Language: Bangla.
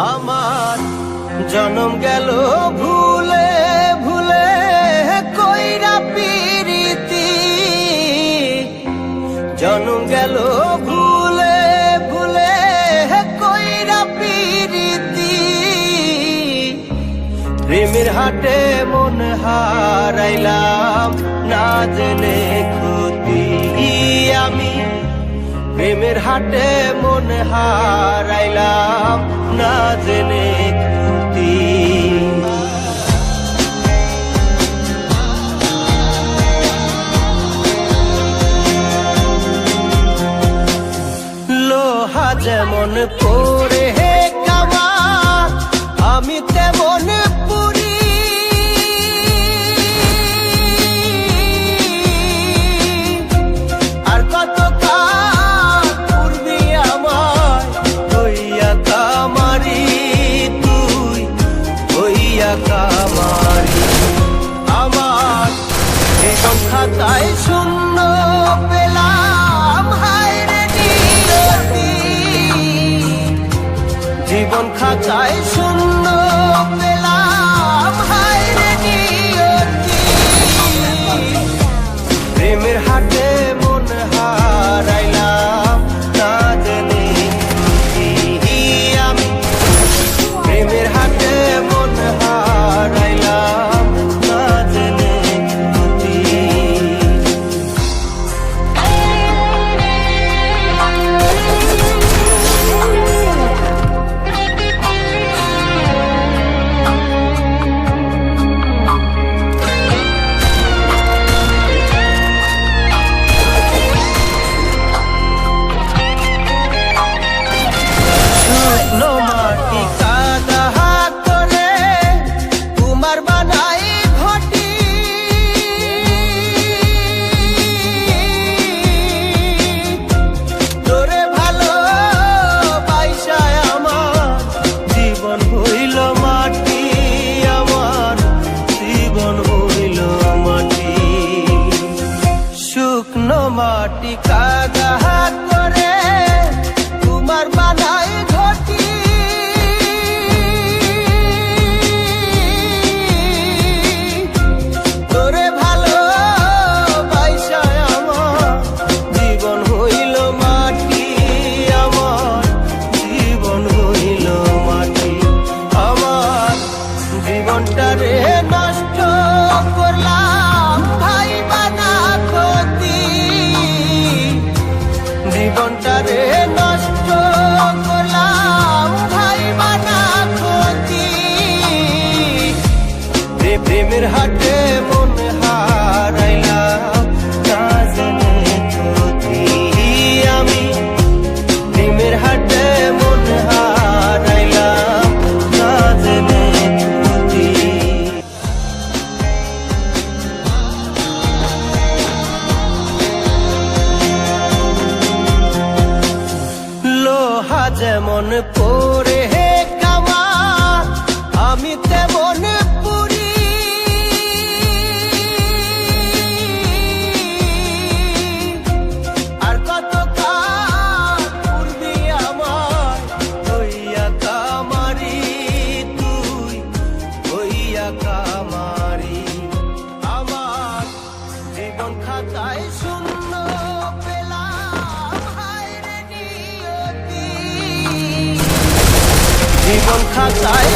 আমার জনম গেল ভুলে ভুলে কইরা পিরিতি, জনম গেল ভুলে ভুলে কইরা পিরিতি। প্রেমের হাটে মন হারাইলাম না জেনে ক্ষতি আমি, প্রেমের হাটে মন হারাইলাম না জেনে ক্ষতি। লোহা যেমন পরে হে কামার, আমি তেমন পুরি। আর কত কাল পূর্বি আমার হইয়া কামারি, তুই হইয়া কামারি। আমার জীবন খাতায় শূন্য পেলাম হায় রে নিয়তি, জীবন খাতায় শূন্য পেলাম হায় রে নিয়তি। প্রেমের হাটে মন হারাইলাম না জেনে ক্ষতি আমি, প্রেমের হাটে মন হারাইলাম না জেনে ক্ষতি। শুকনো মাটি কাদা করে তোমার বানাই ঘটি, তোরে ভালো বাইসায় আমার জীবন হইল মাটি, আমার জীবন হইল মাটি। শুকনো মাটি কাদা করে তোমার বানাই ঘটি, তোরে ভালো বাইসায় আমার জীবন হইল মাটি, আমার জীবন হইল মাটি। আমার জীবনটারে নষ্ট করলাম ভাই বানা ক্ষতি, জীবনটারে নষ্ট করলাম ভাই বানা ক্ষতি। প্রেমের হাটে মন হারাইলাম না জেনে ক্ষতি আমি, প্রেমের হাটে মন হারাইলাম না জেনে ক্ষতি। লোহা যেমন পরে হে কামার, আমি তেমন পুরি। আর কত কাল পূর্বি আমার হইয়া কামারি, তুই হইয়া কামারি। আমার জীবন খাতায় শূন্য পেলাম হায় রে নিয়তি, জীবন খাতায়